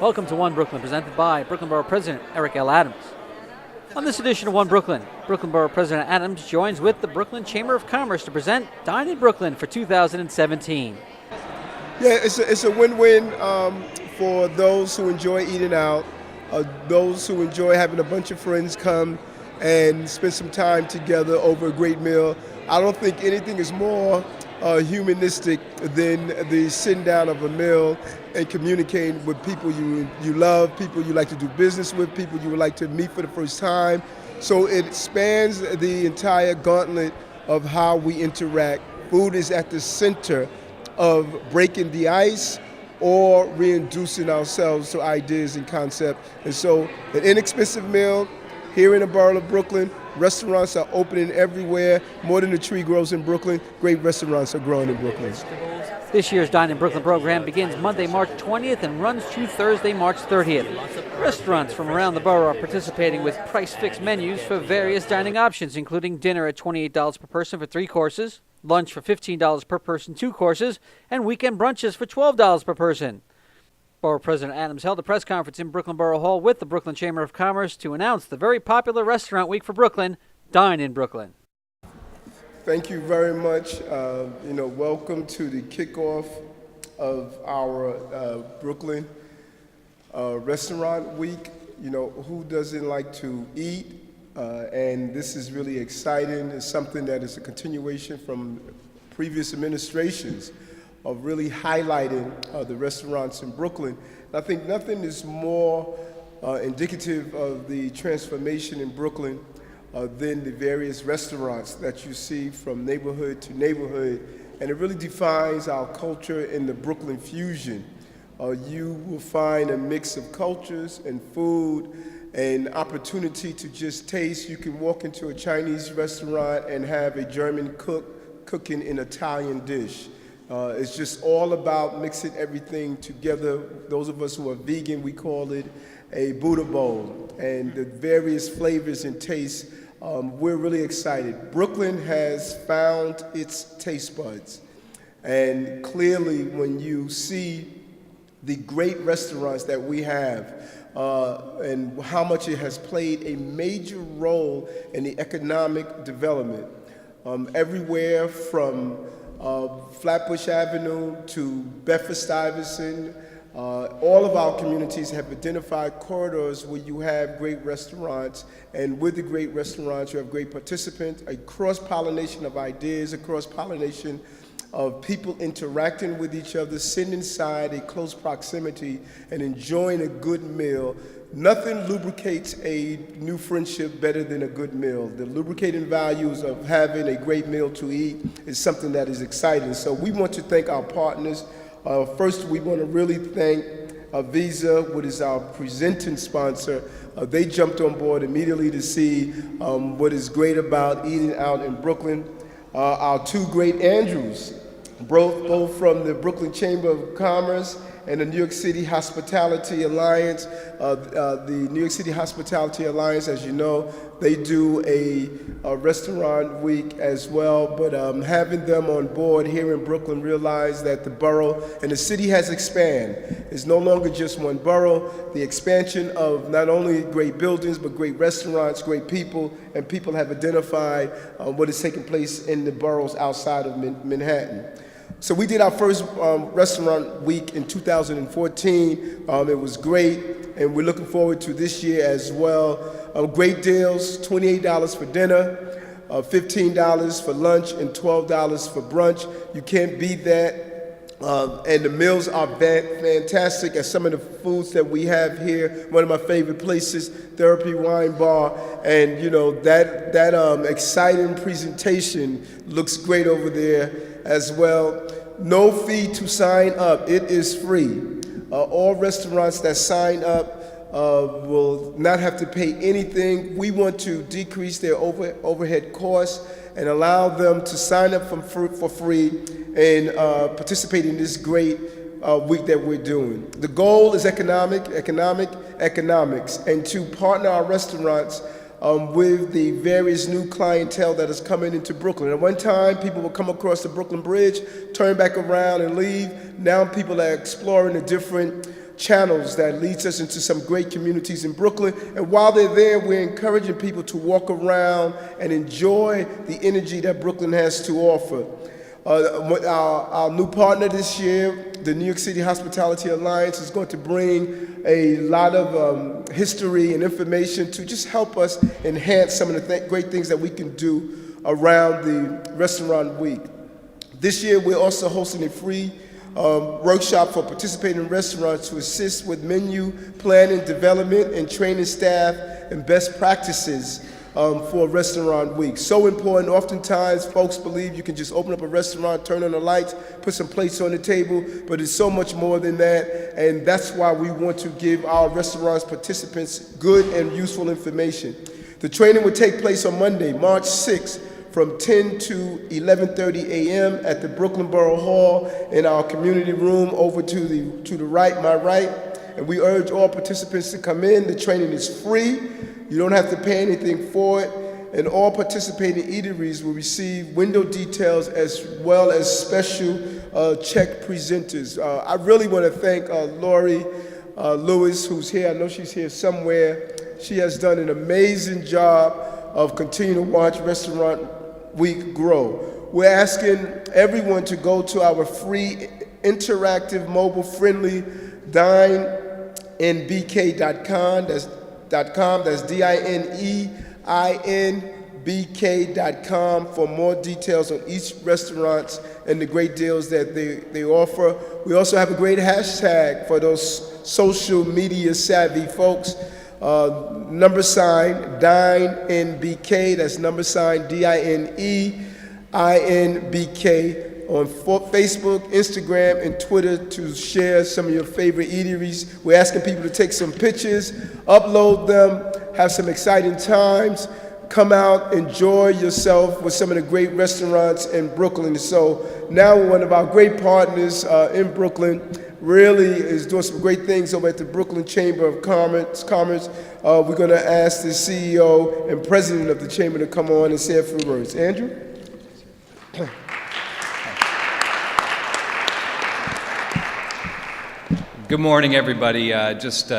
Welcome to One Brooklyn, presented by Brooklyn Borough President Eric Adams. On this edition of One Brooklyn, Brooklyn Borough President Adams joins with the Brooklyn Chamber of Commerce to present Dine In Brooklyn for 2017. Yeah, it's a win-win for those who enjoy eating out, those who enjoy having a bunch of friends come and spend some time together over a great meal. I don't think anything is more humanistic than the sitting down of a meal and communicating with people you love, people you like to do business with, people you would like to meet for the first time. So it spans the entire gauntlet of how we interact. Food is at the center of breaking the ice or reintroducing ourselves to ideas and concepts. And so an inexpensive meal here in the borough of Brooklyn. Restaurants are opening everywhere. More than a tree grows in Brooklyn, great restaurants are growing in Brooklyn. This year's Dine In Brooklyn program begins Monday, March 20th and runs through Thursday, March 30th. Restaurants from around the borough are participating with price-fixed menus for various dining options, including dinner at $28 per person for 3 courses, lunch for $15 per person, 2 courses, and weekend brunches for $12 per person. Borough President Adams held a press conference in Brooklyn Borough Hall with the Brooklyn Chamber of Commerce to announce the very popular restaurant week for Brooklyn, Dine In Brooklyn. Thank you very much. Welcome to the kickoff of our Brooklyn Restaurant Week. Who doesn't like to eat? And this is really exciting. It's something that is a continuation from previous administrations of really highlighting the restaurants in Brooklyn. And I think nothing is more indicative of the transformation in Brooklyn than the various restaurants that you see from neighborhood to neighborhood. And it really defines our culture in the Brooklyn fusion. You will find a mix of cultures and food and opportunity to just taste. You can walk into a Chinese restaurant and have a German cook cooking an Italian dish. It's just all about mixing everything together. Those of us who are vegan, we call it a Buddha bowl. And the various flavors and tastes, we're really excited. Brooklyn has found its taste buds. And clearly, when you see the great restaurants that we have, and how much it has played a major role in the economic development, everywhere from Flatbush Avenue to Bedford-Stuyvesant, all of our communities have identified corridors where you have great restaurants, and with the great restaurants you have great participants, a cross-pollination of ideas, a cross-pollination of people interacting with each other, sitting inside a close proximity and enjoying a good meal. Nothing lubricates a new friendship better than a good meal. The lubricating values of having a great meal to eat is something that is exciting. So we want to thank our partners. First, we want to really thank Visa, which is our presenting sponsor. They jumped on board immediately to see what is great about eating out in Brooklyn. Our 2 great Andrews, both from the Brooklyn Chamber of Commerce and the New York City Hospitality Alliance. The New York City Hospitality Alliance, as you know, they do a restaurant week as well, but having them on board here in Brooklyn realize that the borough and the city has expanded. It's no longer just one borough. The expansion of not only great buildings, but great restaurants, great people, and people have identified what is taking place in the boroughs outside of Manhattan. So we did our first restaurant week in 2014. It was great, and we're looking forward to this year as well. Great deals, $28 for dinner, $15 for lunch, and $12 for brunch. You can't beat that. And the meals are fantastic. And some of the foods that we have here, one of my favorite places, Therapy Wine Bar, and that exciting presentation looks great over there as well. No fee to sign up. It is free. All restaurants that sign up will not have to pay anything. We want to decrease their overhead costs and allow them to sign up for free and participate in this great week that we're doing. The goal is economics, and to partner our restaurants with the various new clientele that is coming into Brooklyn. At one time, people would come across the Brooklyn Bridge, turn back around and leave. Now people are exploring the different channels that leads us into some great communities in Brooklyn. And while they're there, we're encouraging people to walk around and enjoy the energy that Brooklyn has to offer. Our new partner this year, the New York City Hospitality Alliance, is going to bring a lot of history and information to just help us enhance some of the great things that we can do around the Restaurant Week. This year, we're also hosting a free workshop for participating restaurants to assist with menu planning, development, and training staff and best practices for Restaurant Week. So important. Oftentimes, folks believe you can just open up a restaurant, turn on the lights, put some plates on the table, but it's so much more than that, and that's why we want to give our restaurants participants good and useful information. The training will take place on Monday, March 6th, from 10 to 11:30 a.m. at the Brooklyn Borough Hall in our community room over to the right, my right. And we urge all participants to come in. The training is free. You don't have to pay anything for it. And all participating eateries will receive window details as well as special check presenters. I really want to thank Lori Lewis, who's here. I know she's here somewhere. She has done an amazing job of continuing to watch Restaurant Week grow. We're asking everyone to go to our free, interactive, mobile-friendly dineinbk.com. That's DINEINBK.com for more details on each restaurant and the great deals that they offer. We also have a great hashtag for those social media savvy folks. # Dine In BK, that's # DINEINBK on Facebook, Instagram, and Twitter to share some of your favorite eateries. We're asking people to take some pictures, upload them, have some exciting times, come out, enjoy yourself with some of the great restaurants in Brooklyn. So now one of our great partners in Brooklyn really is doing some great things over at the Brooklyn Chamber of Commerce. We're going to ask the CEO and president of the Chamber to come on and say a few words. Andrew? Good morning, everybody. Just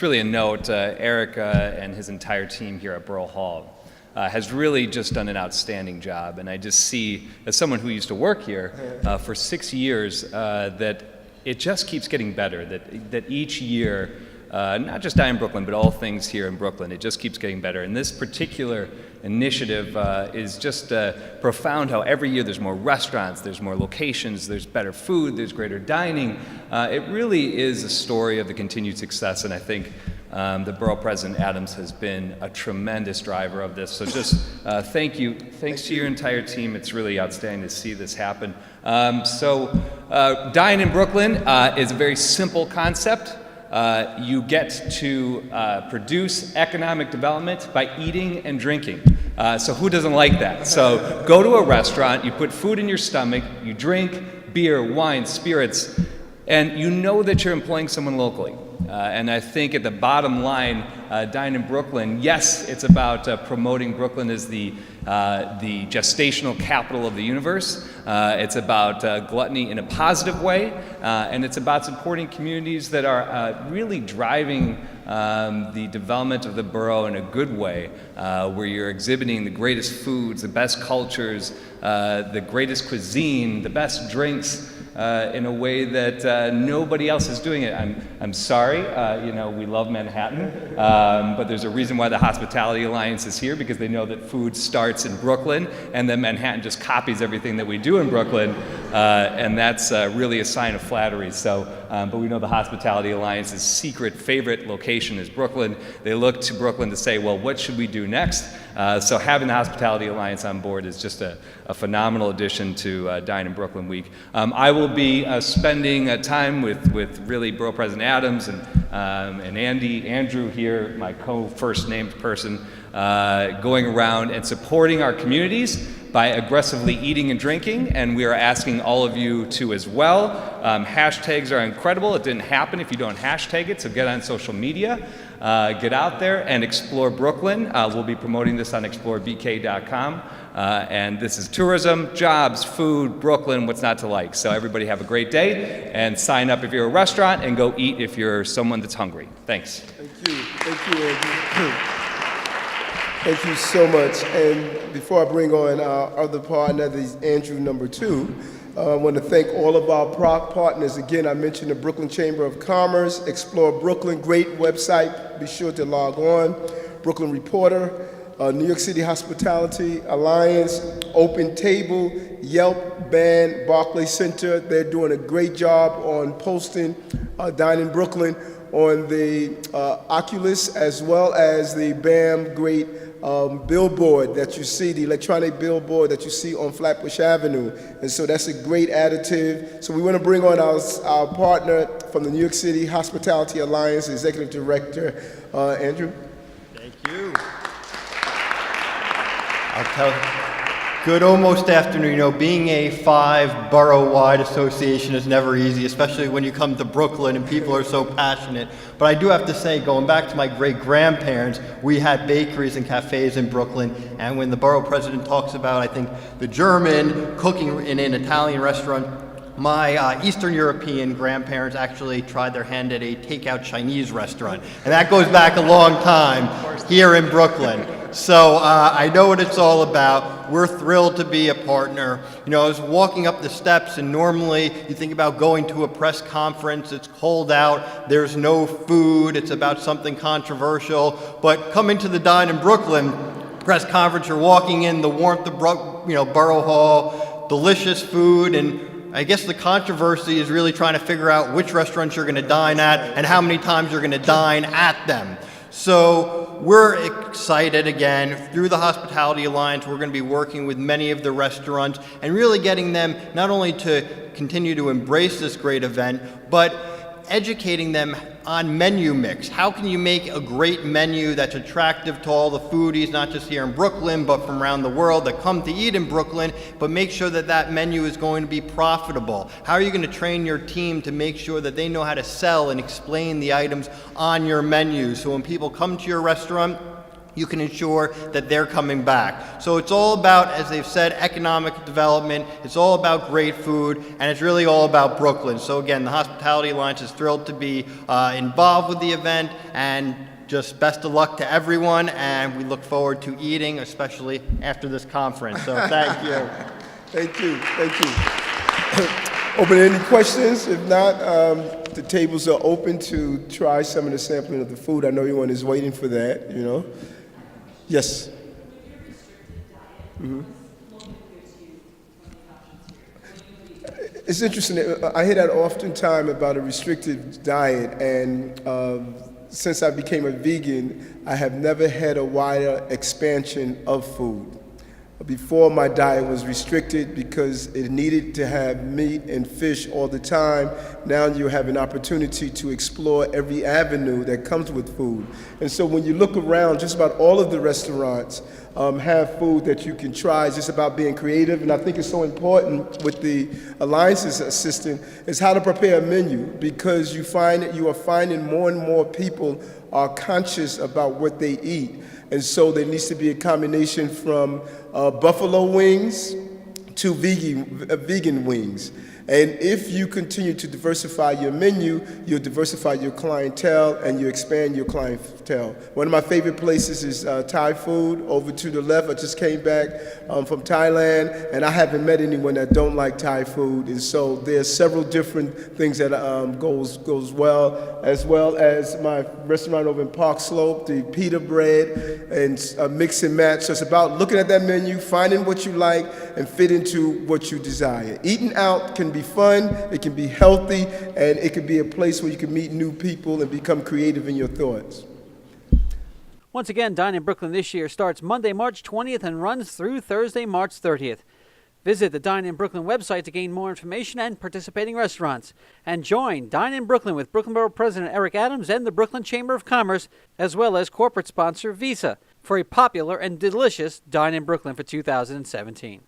really a note, Eric and his entire team here at Borough Hall has really just done an outstanding job. And I just see, as someone who used to work here for 6 years, that it just keeps getting better, that each year, not just Dine in Brooklyn, but all things here in Brooklyn, it just keeps getting better. And this particular initiative is just profound, how every year there's more restaurants, there's more locations, there's better food, there's greater dining. It really is a story of the continued success, and I think the Borough President Adams has been a tremendous driver of this. So just thank you. Thanks to your entire team. It's really outstanding to see this happen. Dine in Brooklyn is a very simple concept. You get to produce economic development by eating and drinking. So who doesn't like that? So go to a restaurant, you put food in your stomach, you drink beer, wine, spirits, and you know that you're employing someone locally. And I think at the bottom line, Dine in Brooklyn, yes, it's about promoting Brooklyn as the gestational capital of the universe. It's about gluttony in a positive way, and it's about supporting communities that are really driving the development of the borough in a good way, where you're exhibiting the greatest foods, the best cultures, the greatest cuisine, the best drinks, in a way that nobody else is doing it. I'm sorry, we love Manhattan, but there's a reason why the Hospitality Alliance is here, because they know that food starts in Brooklyn, and then Manhattan just copies everything that we do in Brooklyn, and that's really a sign of flattery. So, but we know the Hospitality Alliance's secret favorite location is Brooklyn. They look to Brooklyn to say, well, what should we do next? So having the Hospitality Alliance on board is just a phenomenal addition to Dine in Brooklyn Week. I will be spending time with really Borough President Adams and Andrew here, my co-first named person, going around and supporting our communities by aggressively eating and drinking, and we are asking all of you to as well. Hashtags are incredible. It didn't happen if you don't hashtag it, so get on social media. Get out there and explore Brooklyn. We'll be promoting this on explorebk.com. And this is tourism, jobs, food, Brooklyn, what's not to like. So everybody have a great day, and sign up if you're a restaurant, and go eat if you're someone that's hungry. Thanks. Thank you, Andrew. Thank you so much. And before I bring on our other partner, this is Andrew number 2, I want to thank all of our partners. Again, I mentioned the Brooklyn Chamber of Commerce, Explore Brooklyn, great website. Be sure to log on. Brooklyn Reporter, New York City Hospitality Alliance, Open Table, Yelp, Band, Barclays Center. They're doing a great job on posting Dine in Brooklyn on the Oculus, as well as the BAM great billboard that you see, the electronic billboard that you see on Flatbush Avenue. And so that's a great additive. So we want to bring on our partner from the New York City Hospitality Alliance, Executive Director, Andrew. Thank you. I'll tell you. Good almost afternoon. You know, being a 5-borough-wide association is never easy, especially when you come to Brooklyn and people are so passionate. But I do have to say, going back to my great-grandparents, we had bakeries and cafes in Brooklyn, and when the borough president talks about, I think, the German cooking in an Italian restaurant, my Eastern European grandparents actually tried their hand at a takeout Chinese restaurant, and that goes back a long time here in Brooklyn. So I know what it's all about. We're thrilled to be a partner. You know, I was walking up the steps, and normally you think about going to a press conference, it's cold out, there's no food, it's about something controversial, but coming to the Dine in Brooklyn press conference, you're walking in, the warmth of Borough Hall, delicious food, and I guess the controversy is really trying to figure out which restaurants you're going to dine at and how many times you're going to dine at them. So we're excited again. Through the Hospitality Alliance, we're going to be working with many of the restaurants and really getting them not only to continue to embrace this great event, but educating them on menu mix. How can you make a great menu that's attractive to all the foodies, not just here in Brooklyn, but from around the world that come to eat in Brooklyn, but make sure that that menu is going to be profitable? How are you going to train your team to make sure that they know how to sell and explain the items on your menu, so when people come to your restaurant, you can ensure that they're coming back? So it's all about, as they've said, economic development. It's all about great food, and it's really all about Brooklyn. So again, the Hospitality Alliance is thrilled to be involved with the event, and just best of luck to everyone, and we look forward to eating, especially after this conference. So thank you. Thank you. Thank you. Open any questions? If not, the tables are open to try some of the sampling of the food. I know everyone is waiting for that, you know. Yes. Mm-hmm. It's interesting. I hear that oftentimes about a restricted diet, and since I became a vegan, I have never had a wider expansion of food. Before, my diet was restricted because it needed to have meat and fish all the time. Now you have an opportunity to explore every avenue that comes with food. And so when you look around, just about all of the restaurants have food that you can try. It's just about being creative. And I think it's so important with the Alliance's assistant is how to prepare a menu, because you are finding more and more people are conscious about what they eat. And so there needs to be a combination from buffalo wings to vegan wings. And if you continue to diversify your menu, you'll diversify your clientele and you expand your clientele. One of my favorite places is Thai food over to the left. I just came back from Thailand, and I haven't met anyone that don't like Thai food. And so there's several different things that goes well as my restaurant over in Park Slope, the pita bread and mix and match. So it's about looking at that menu, finding what you like, and fit into what you desire. Eating out can be fun, it can be healthy, and it can be a place where you can meet new people and become creative in your thoughts. Once again, Dine in Brooklyn this year starts Monday, March 20th and runs through Thursday, March 30th. Visit the Dine in Brooklyn website to gain more information and participating restaurants. And join Dine in Brooklyn with Brooklyn Borough President Eric Adams and the Brooklyn Chamber of Commerce, as well as corporate sponsor Visa, for a popular and delicious Dine in Brooklyn for 2017.